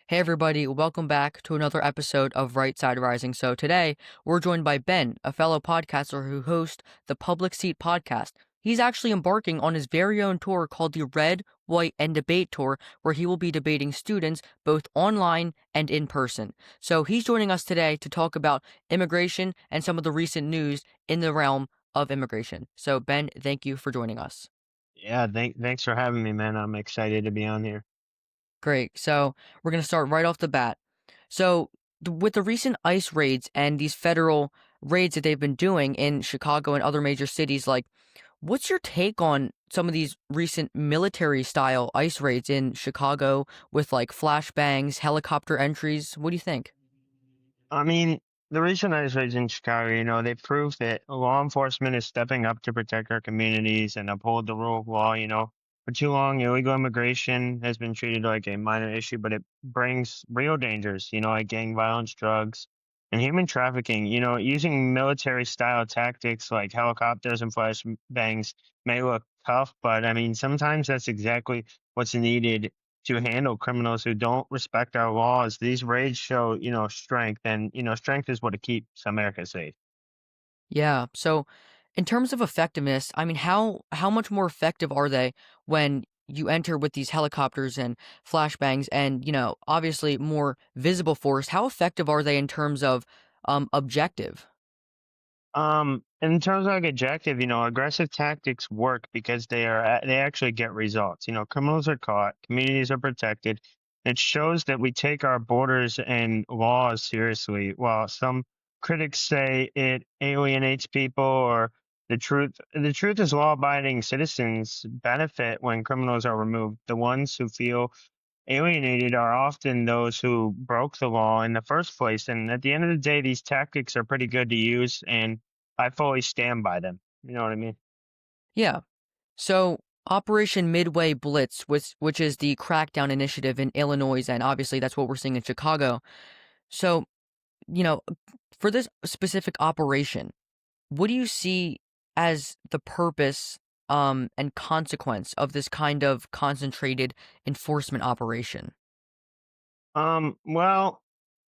Hey everybody, welcome back to another episode of Right Side Rising. So today we're joined by Ben, a fellow podcaster who hosts the Public Seat podcast. He's actually embarking on his very own tour called the Red, White, and Debate Tour, where he will be debating students both online and in person. So he's joining us today to talk about immigration and some of the recent news in the realm of immigration. So Ben, thank you for joining us. Yeah, thanks for having me, man. I'm excited to be on here. Great. So we're going to start right off the bat. So, with the recent ICE raids and these federal raids that they've been doing in Chicago and other major cities, like, what's your take on some of these recent military style ICE raids in Chicago with like flashbangs, helicopter entries? What do you think? I mean, the recent ice raids in Chicago, they prove that law enforcement is stepping up to protect our communities and uphold the rule of law. For too long, illegal immigration has been treated like a minor issue, but it brings real dangers, like gang violence, drugs, and human trafficking. Using military style tactics like helicopters and flashbangs may look tough, but I mean, sometimes that's exactly what's needed to handle criminals who don't respect our laws. These raids show, strength, and strength is what keeps America safe. Yeah. So, in terms of effectiveness, I mean, how much more effective are they when you enter with these helicopters and flashbangs and, obviously more visible force? How effective are they in terms of objective? In terms of like objective, aggressive tactics work because they actually get results. Criminals are caught, communities are protected. It shows that we take our borders and laws seriously. While some critics say it alienates people, or the truth is law-abiding citizens benefit when criminals are removed. The ones who feel alienated are often those who broke the law in the first place. And at the end of the day, these tactics are pretty good to use, and I fully stand by them. You know what I mean? Yeah. So Operation Midway Blitz, which is the crackdown initiative in Illinois, and obviously that's what we're seeing in Chicago. So, you know, for this specific operation, what do you see as the purpose and consequence of this kind of concentrated enforcement operation? Well,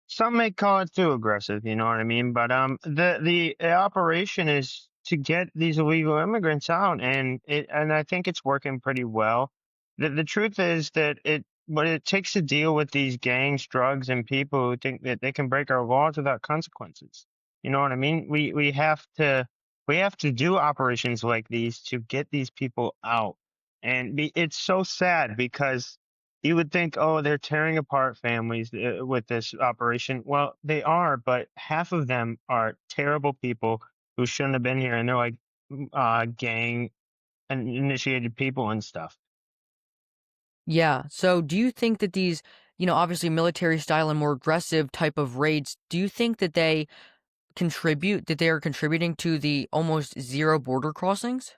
some may call it too aggressive. You know what I mean? But the operation is to get these illegal immigrants out, and I think it's working pretty well. The truth is that what it takes to deal with these gangs, drugs, and people who think that they can break our laws without consequences. You know what I mean? We have to do operations like these to get these people out, and it's so sad because you would think, oh, they're tearing apart families with this operation. Well, they are, but half of them are terrible people who shouldn't have been here, and they're like gang initiated people and stuff. Yeah. So do you think that these, obviously military style and more aggressive type of raids, do you think that they are contributing to the almost zero border crossings?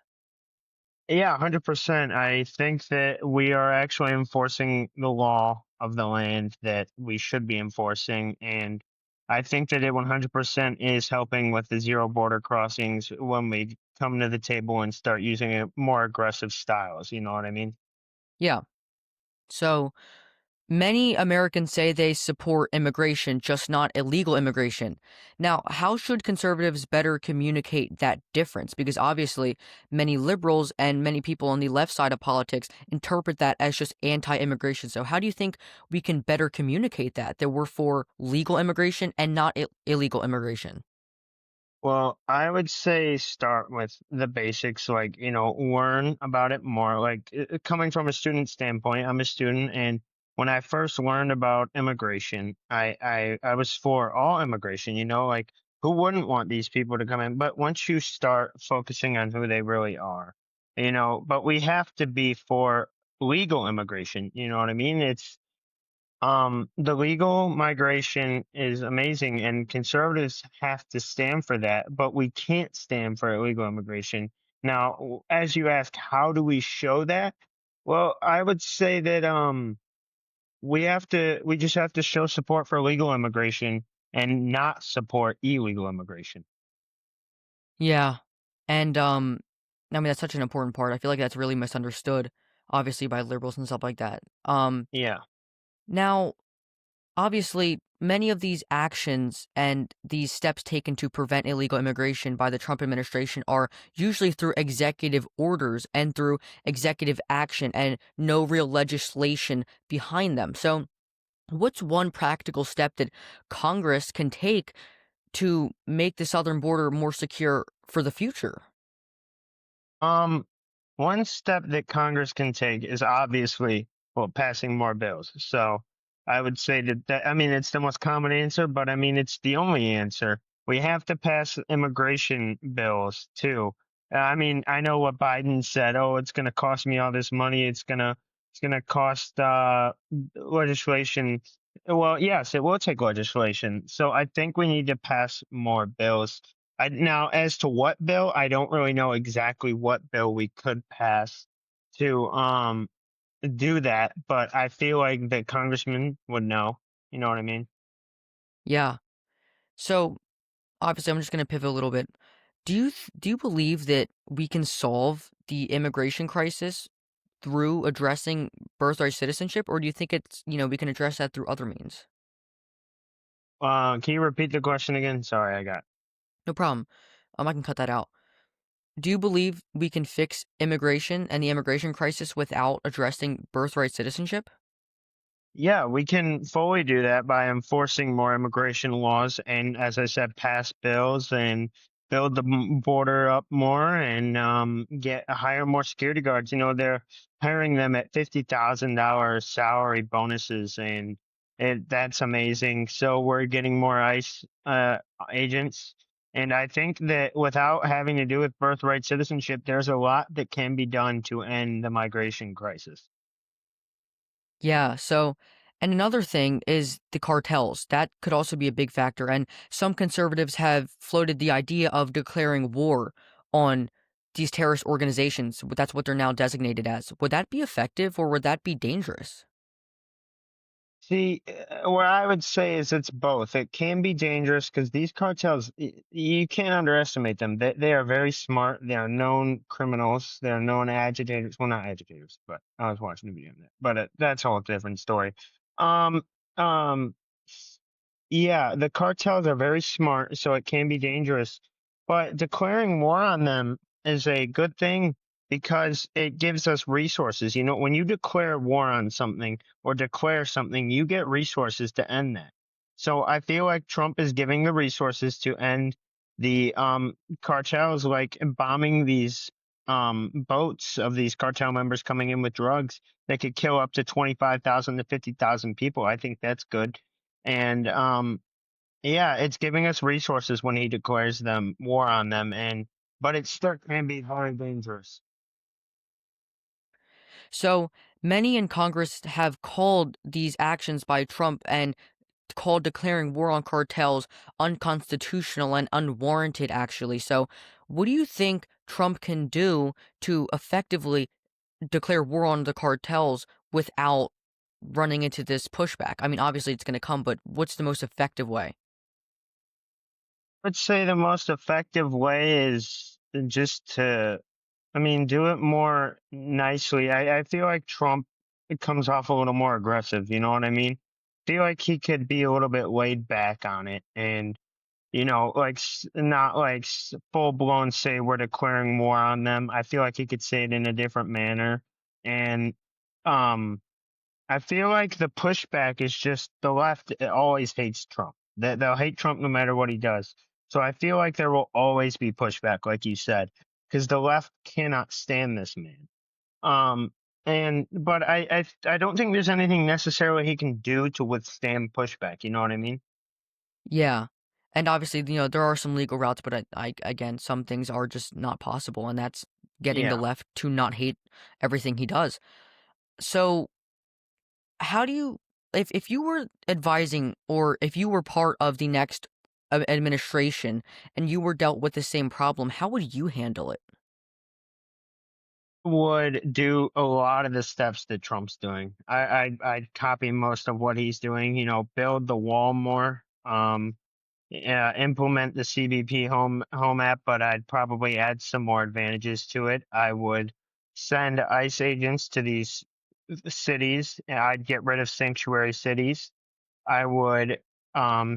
Yeah, 100%. I think that we are actually enforcing the law of the land that we should be enforcing, and I think that it 100% is helping with the zero border crossings when we come to the table and start using more aggressive styles. You know what I mean? Yeah. So many Americans say they support immigration, just not illegal immigration. Now, how should conservatives better communicate that difference? Because obviously, many liberals and many people on the left side of politics interpret that as just anti immigration. So, how do you think we can better communicate that we're for legal immigration and not illegal immigration? Well, I would say start with the basics, like, learn about it more. Like, coming from a student standpoint, I'm a student, and when I first learned about immigration, I was for all immigration, like, who wouldn't want these people to come in? But once you start focusing on who they really are, but we have to be for legal immigration, you know what I mean? The legal migration is amazing, and conservatives have to stand for that, but we can't stand for illegal immigration. Now, as you ask, how do we show that? Well, I would say that we just have to show support for legal immigration and not support illegal immigration. Yeah. And I mean that's such an important part. I feel like that's really misunderstood, obviously by liberals and stuff like that. Yeah. Now obviously, many of these actions and these steps taken to prevent illegal immigration by the Trump administration are usually through executive orders and through executive action and no real legislation behind them. So, what's one practical step that Congress can take to make the southern border more secure for the future? Um, One step that Congress can take is obviously, well, passing more bills. So I would say I mean, it's the most common answer, but I mean, it's the only answer. We have to pass immigration bills too. I mean, I know what Biden said. Oh, it's going to cost me all this money. It's gonna cost legislation. Well, yes, it will take legislation. So I think we need to pass more bills. Now, as to what bill, I don't really know exactly what bill we could pass to do that, but I feel like the congressman would know. You know what I mean? Yeah. So, obviously, I'm just going to pivot a little bit. Do you believe that we can solve the immigration crisis through addressing birthright citizenship, or do you think we can address that through other means? Can you repeat the question again? Sorry, I got. No problem. I can cut that out. Do you believe we can fix immigration and the immigration crisis without addressing birthright citizenship? Yeah, we can fully do that by enforcing more immigration laws and, as I said, pass bills and build the border up more and hire more security guards. You know, they're hiring them at $50,000 salary bonuses, and that's amazing. So we're getting more ICE agents. And I think that without having to do with birthright citizenship, there's a lot that can be done to end the migration crisis. Yeah, so and another thing is the cartels. That could also be a big factor, and some conservatives have floated the idea of declaring war on these terrorist organizations. That's what they're now designated as. Would that be effective or would that be dangerous? See, what I would say is it's both. It can be dangerous because these cartels, you can't underestimate them. They are very smart. They are known criminals. They are known agitators. Well, not agitators, but I was watching a video on that. But that's a whole different story. Um, um, yeah, the cartels are very smart, so it can be dangerous. But declaring war on them is a good thing because it gives us resources. You know, when you declare war on something or declare something, you get resources to end that. So I feel like Trump is giving the resources to end the cartels, like bombing these boats of these cartel members coming in with drugs. They could kill up to 25,000 to 50,000 people. I think that's good. And yeah, it's giving us resources when he declares them war on them, and but it still can be very dangerous. So many in Congress have called these actions by Trump and called declaring war on cartels unconstitutional and unwarranted, actually. So, what do you think Trump can do to effectively declare war on the cartels without running into this pushback? I mean, obviously it's going to come, but what's the most effective way? I'd say the most effective way is just to, I mean, do it more nicely. I feel like Trump, it comes off a little more aggressive. You know what I mean? Feel like he could be a little bit laid back on it, and like not like full blown say we're declaring war on them. I feel like he could say it in a different manner, and um, I feel like the pushback is just the left always hates Trump. They'll hate Trump no matter what he does. So I feel like there will always be pushback, like you said, because the left cannot stand this man. Um, but I don't think there's anything necessarily he can do to withstand pushback. You know what I mean? Yeah. And obviously, there are some legal routes, but again, some things are just not possible, and that's getting the Yeah. left to not hate everything he does. So, how do you, if you were advising or if you were part of the next administration and you were dealt with the same problem, how would you handle it? Would do a lot of the steps that Trump's doing. I'd copy most of what he's doing. You know, build the wall more. Implement the CBP home app, but I'd probably add some more advantages to it. I would send ICE agents to these cities. And I'd get rid of sanctuary cities. I would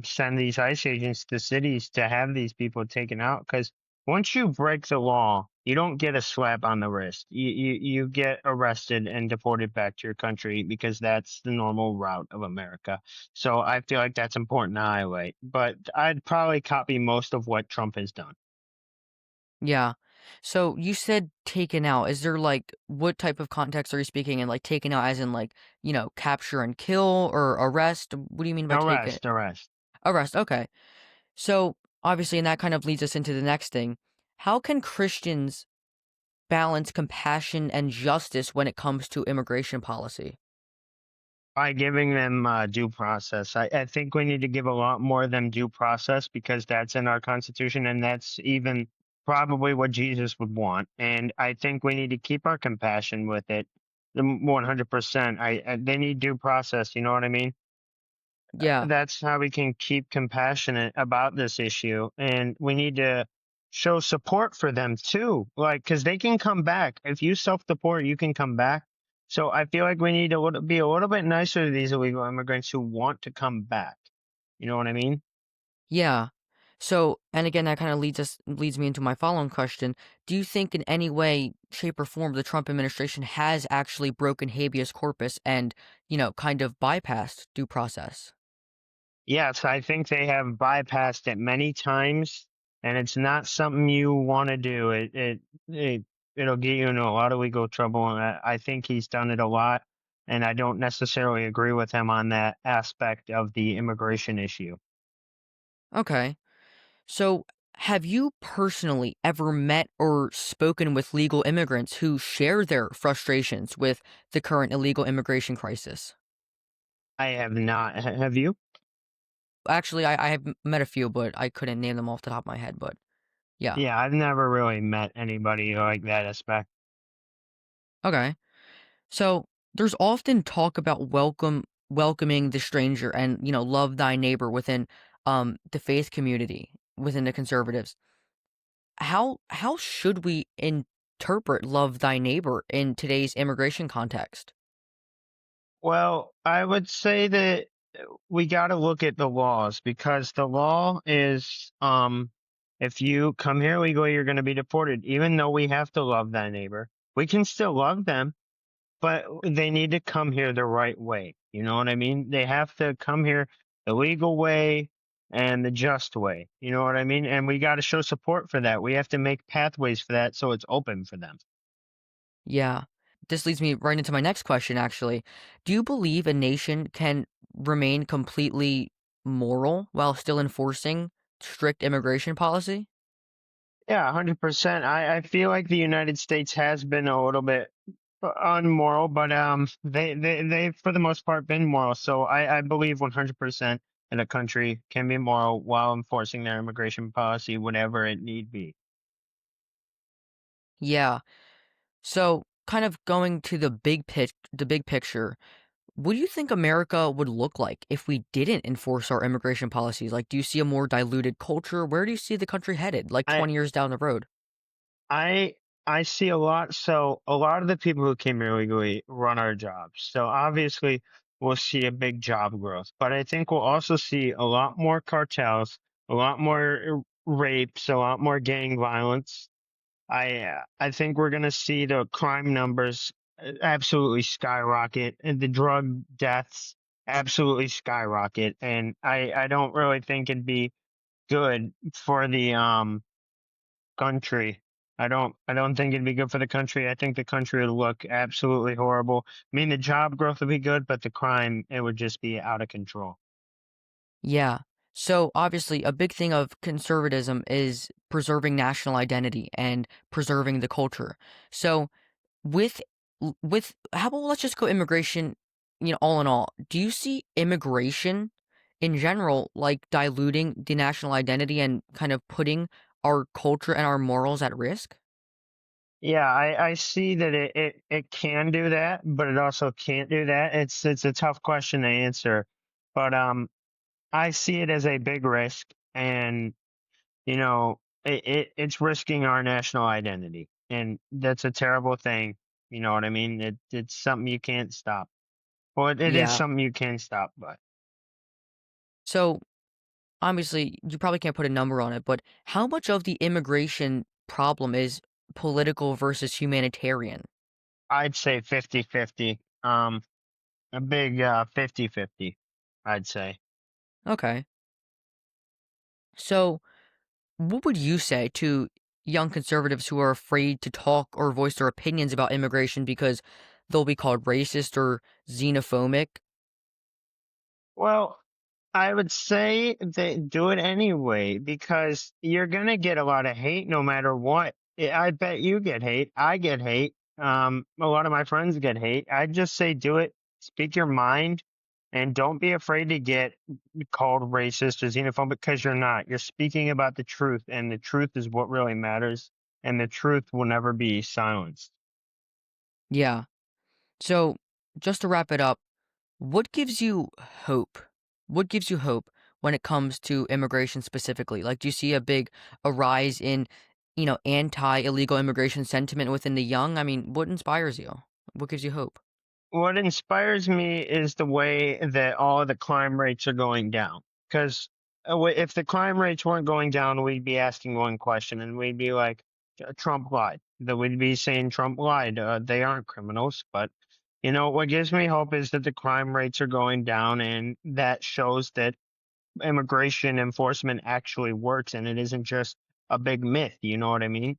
send these ICE agents to cities to have these people taken out. Because once you break the law, you don't get a slap on the wrist. You get arrested and deported back to your country because that's the normal route of America. So I feel like that's important to highlight. But I'd probably copy most of what Trump has done. Yeah. So you said taken out. Is there like what type of context are you speaking in? Like taken out as in like, capture and kill or arrest? What do you mean by taken? Arrest, arrest. Arrest. Okay. So obviously, and that kind of leads us into the next thing. How can Christians balance compassion and justice when it comes to immigration policy? By giving them due process. I think we need to give a lot more of them due process because that's in our Constitution and that's even probably what Jesus would want. And I think we need to keep our compassion with it. 100%. They need due process. You know what I mean? Yeah. That's how we can keep compassionate about this issue. And we need to show support for them too. Like, because they can come back. If you self deport, you can come back. So I feel like we need to be a little bit nicer to these illegal immigrants who want to come back. You know what I mean? Yeah. So, and again, that kind of leads me into my following question. Do you think in any way, shape, or form the Trump administration has actually broken habeas corpus and, kind of bypassed due process? Yes, I think they have bypassed it many times, and it's not something you want to do. It it'll get you into a lot of legal trouble, and I think he's done it a lot. And I don't necessarily agree with him on that aspect of the immigration issue. Okay. So, have you personally ever met or spoken with legal immigrants who share their frustrations with the current illegal immigration crisis? I have not. Have you? Actually, I have met a few, but I couldn't name them off the top of my head. But yeah. Yeah, I've never really met anybody like that aspect. Okay. So there's often talk about welcoming the stranger and love thy neighbor within the faith community within the conservatives. How should we interpret love thy neighbor in today's immigration context? Well, I would say that we got to look at the laws because the law is if you come here legally, you're going to be deported. Even though we have to love that neighbor, we can still love them, but they need to come here the right way. You know what I mean? They have to come here the legal way and the just way. You know what I mean? And we got to show support for that. We have to make pathways for that so it's open for them. Yeah. This leads me right into my next question, actually. Do you believe a nation can remain completely moral while still enforcing strict immigration policy? Yeah, 100%. I feel like the United States has been a little bit unmoral, but they for the most part been moral. So I believe 100% that a country can be moral while enforcing their immigration policy, whatever it need be. Yeah. So, kind of going to the big picture, what do you think America would look like if we didn't enforce our immigration policies? Like, do you see a more diluted culture? Where do you see the country headed, like I 20 years down the road? I I see a lot. So a lot of the people who came here legally run our jobs. So obviously we'll see a big job growth, but I think we'll also see a lot more cartels, a lot more rapes, a lot more gang violence. I think we're gonna see the crime numbers absolutely skyrocket and the drug deaths absolutely skyrocket. And I don't really think it'd be good for the country. I don't think it'd be good for the country. I think the country would look absolutely horrible. I mean, the job growth would be good, but the crime, it would just be out of control. Yeah. So, obviously, a big thing of conservatism is preserving national identity and preserving the culture. So, with with how about let's just go immigration, all in all. Do you see immigration in general like diluting the national identity and kind of putting our culture and our morals at risk? Yeah, I see that it can do that, but it also can't do that. It's a tough question to answer, but I see it as a big risk, and it's risking our national identity, and that's a terrible thing. You know what I mean? It's something you can't stop. Well, it is Yeah. something you can stop, but. So obviously, you probably can't put a number on it, but how much of the immigration problem is political versus humanitarian? I'd say 50-50. A big 50-50, I'd say. Okay. So, what would you say to young conservatives who are afraid to talk or voice their opinions about immigration because they'll be called racist or xenophobic? Well, I would say that do it anyway because you're gonna get a lot of hate no matter what. I bet you get hate. I get hate. A lot of my friends get hate. I'd just say do it. Speak your mind, and don't be afraid to get called racist or xenophobic because you're not. You're speaking about the truth, and the truth is what really matters. And the truth will never be silenced. Yeah. So, just to wrap it up, what gives you hope? What gives you hope when it comes to immigration specifically? Like, do you see a rise in, anti-illegal immigration sentiment within the young? I mean, what inspires you? What gives you hope? What inspires me is the way that all the crime rates are going down. Because if the crime rates weren't going down, we'd be asking one question, and we'd be like, Trump lied." That we'd be saying Trump lied. They aren't criminals, but what gives me hope is that the crime rates are going down, and that shows that immigration enforcement actually works, and it isn't just a big myth. You know what I mean?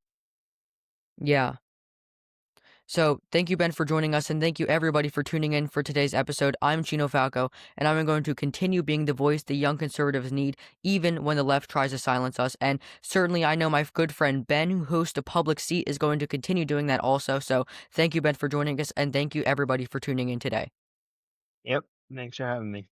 Yeah. So, thank you, Ben, for joining us, and thank you, everybody, for tuning in for today's episode. I'm Gino Falco, and I'm going to continue being the voice the young conservatives need, even when the left tries to silence us. And certainly, I know my good friend Ben, who hosts a public seat, is going to continue doing that also. So, thank you, Ben, for joining us, and thank you, everybody, for tuning in today. Yep. Thanks for having me.